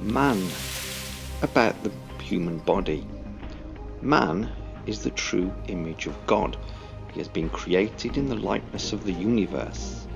Man. About the human body. Man is the true image of God. He has been created in the likeness of the universe.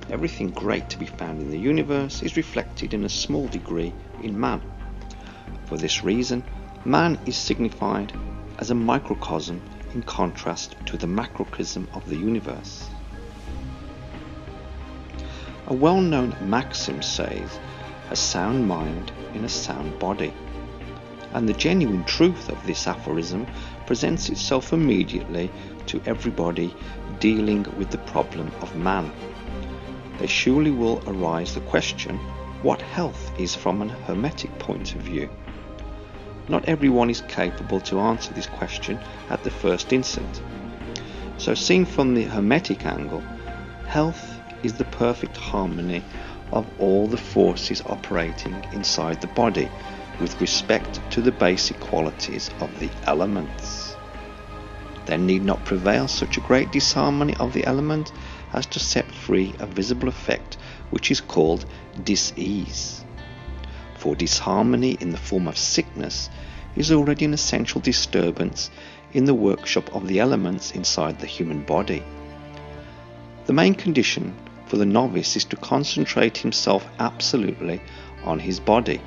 Everything great to be found in the universe is reflected in a small degree in man. For this reason, man is signified as a microcosm in contrast to the macrocosm of the universe. A well-known maxim says, "A sound mind in a sound body." And the genuine truth of this aphorism presents itself immediately to everybody dealing with the problem of man. There surely will arise the question, what health is from an Hermetic point of view? Not everyone is capable to answer this question at the first instant. So seen from the Hermetic angle, health is the perfect harmony of all the forces operating inside the body with respect to the basic qualities of the elements. There need not prevail such a great disharmony of the element as to set free a visible effect which is called dis-ease. For disharmony in the form of sickness is already an essential disturbance in the workshop of the elements inside the human body. The main condition for the novice is to concentrate himself absolutely on his body.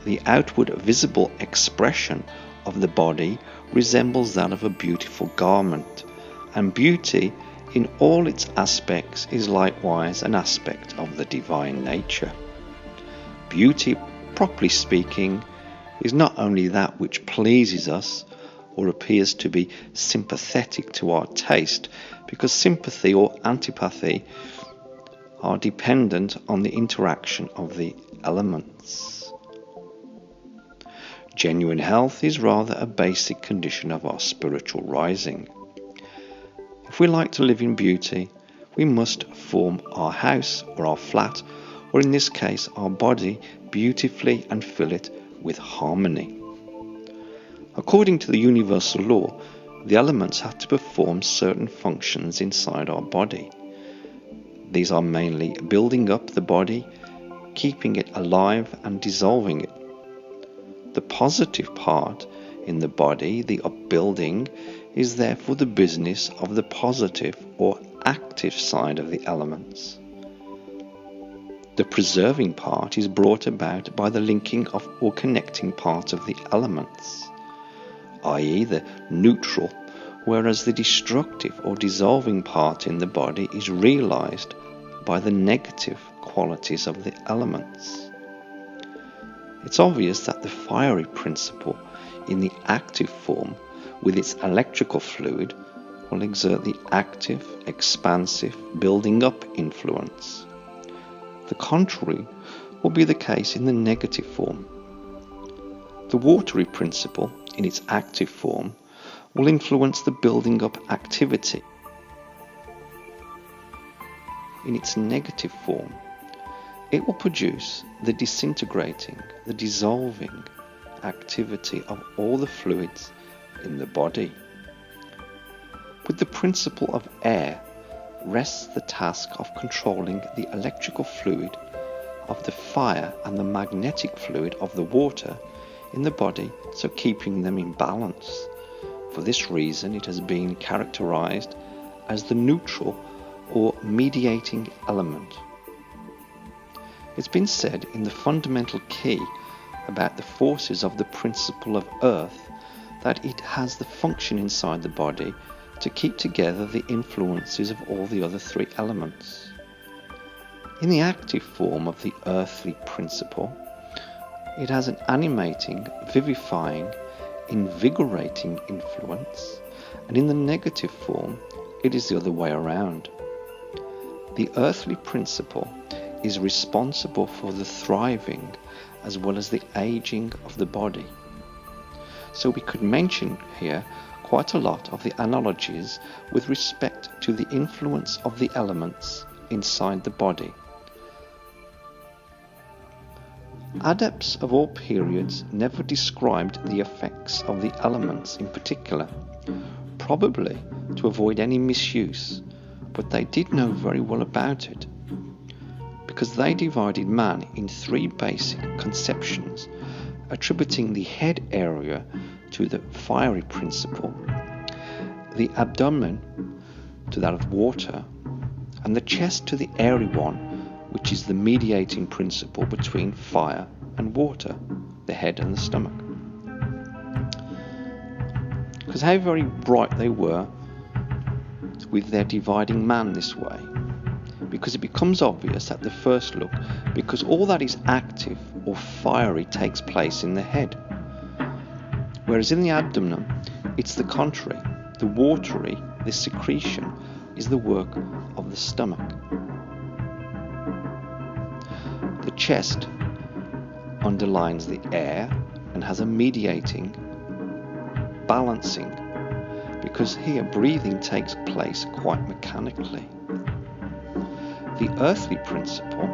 The outward visible expression of the body resembles that of a beautiful garment, and beauty in all its aspects is likewise an aspect of the divine nature. Beauty, properly speaking, is not only that which pleases us or appears to be sympathetic to our taste, because sympathy or antipathy are dependent on the interaction of the elements. Genuine health is rather a basic condition of our spiritual rising. If we like to live in beauty, we must form our house or our flat, or in this case our body, beautifully and fill it with harmony. According to the universal law, the elements have to perform certain functions inside our body. These are mainly building up the body, keeping it alive and dissolving it. The positive part in the body, the upbuilding, is therefore the business of the positive or active side of the elements. The preserving part is brought about by the linking of or connecting part of the elements, i.e. the neutral, whereas the destructive or dissolving part in the body is realized by the negative qualities of the elements. It's obvious that the fiery principle in the active form with its electrical fluid will exert the active, expansive, building up influence. The contrary will be the case in the negative form. The watery principle in its active form will influence the building up activity. In its negative form, it will produce the disintegrating, the dissolving activity of all the fluids in the body. With the principle of air rests the task of controlling the electrical fluid of the fire and the magnetic fluid of the water in the body, so keeping them in balance. For this reason it has been characterized as the neutral or mediating element. It's been said in the fundamental key about the forces of the principle of earth that it has the function inside the body to keep together the influences of all the other three elements. In the active form of the earthly principle, it has an animating, vivifying, invigorating influence, and in the negative form, it is the other way around. The earthly principle is responsible for the thriving as well as the aging of the body. So we could mention here quite a lot of the analogies with respect to the influence of the elements inside the body. Adepts of all periods never described the effects of the elements in particular, probably to avoid any misuse, but they did know very well about it. because they divided man in three basic conceptions, attributing the head area to the fiery principle, the abdomen to that of water, and the chest to the airy one, which is the mediating principle between fire and water, the head and the stomach. Because how very right they were with their dividing man this way, because it becomes obvious at the first look, because all that is active or fiery takes place in the head, whereas in the abdomen it's the contrary. The watery, the secretion, is the work of the stomach. The chest underlines the air and has a mediating, balancing, because here breathing takes place quite mechanically. The earthly principle,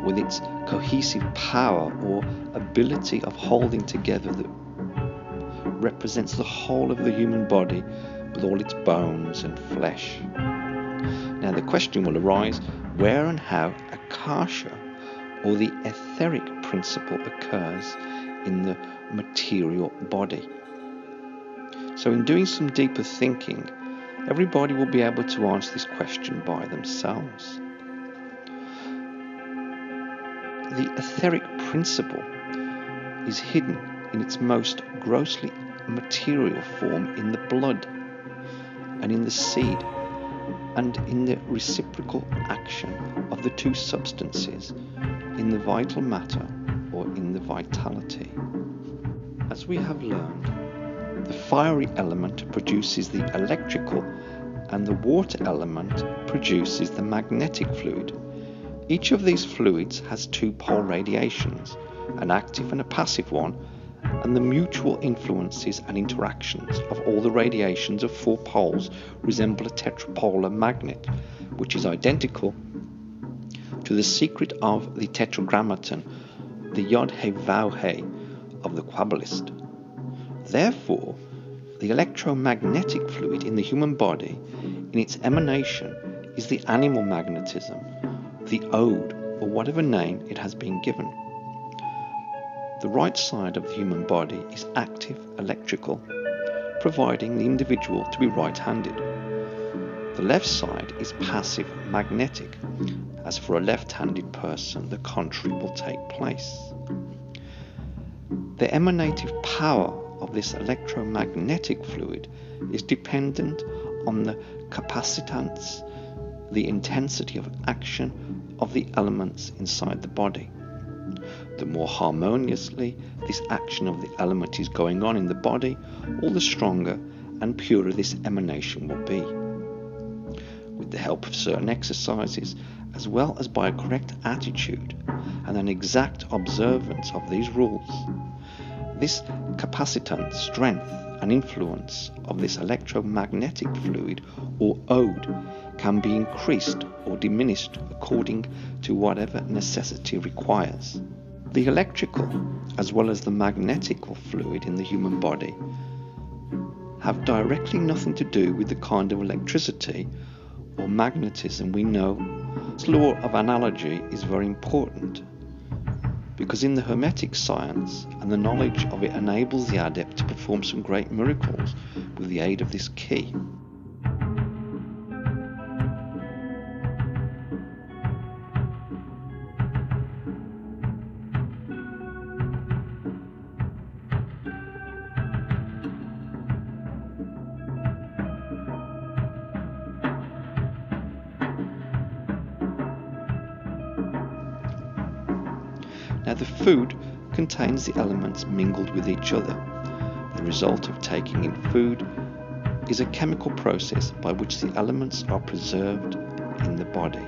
with its cohesive power or ability of holding together, that represents the whole of the human body with all its bones and flesh. Now the question will arise, where and how akasha, or the etheric principle, occurs in the material body. So in doing some deeper thinking, everybody will be able to answer this question by themselves. The etheric principle is hidden in its most grossly material form in the blood and in the seed and in the reciprocal action of the two substances in the vital matter or in the vitality. As we have learned, the fiery element produces the electrical and the water element produces the magnetic fluid. Each of these fluids has two pole radiations, an active and a passive one, and the mutual influences and interactions of all the radiations of four poles resemble a tetrapolar magnet, which is identical to the secret of the tetragrammaton, the Yod He Vav He of the Kabbalist. Therefore, the electromagnetic fluid in the human body, in its emanation, is the animal magnetism, the ode, or whatever name it has been given. The right side of the human body is active electrical, providing the individual to be right-handed. The left side is passive magnetic, as for a left-handed person the contrary will take place. The emanative power of this electromagnetic fluid is dependent on the capacitance, the intensity of action of the elements inside the body. The more harmoniously this action of the element is going on in the body, all the stronger and purer this emanation will be. With the help of certain exercises, as well as by a correct attitude and an exact observance of these rules, this capacitance, strength and influence of this electromagnetic fluid or ode can be increased or diminished according to whatever necessity requires. The electrical as well as the magnetical fluid in the human body have directly nothing to do with the kind of electricity or magnetism we know. This law of analogy is very important because in the Hermetic science and the knowledge of it enables the adept to perform some great miracles with the aid of this key. Now the food contains the elements mingled with each other. The result of taking in food is a chemical process by which the elements are preserved in the body.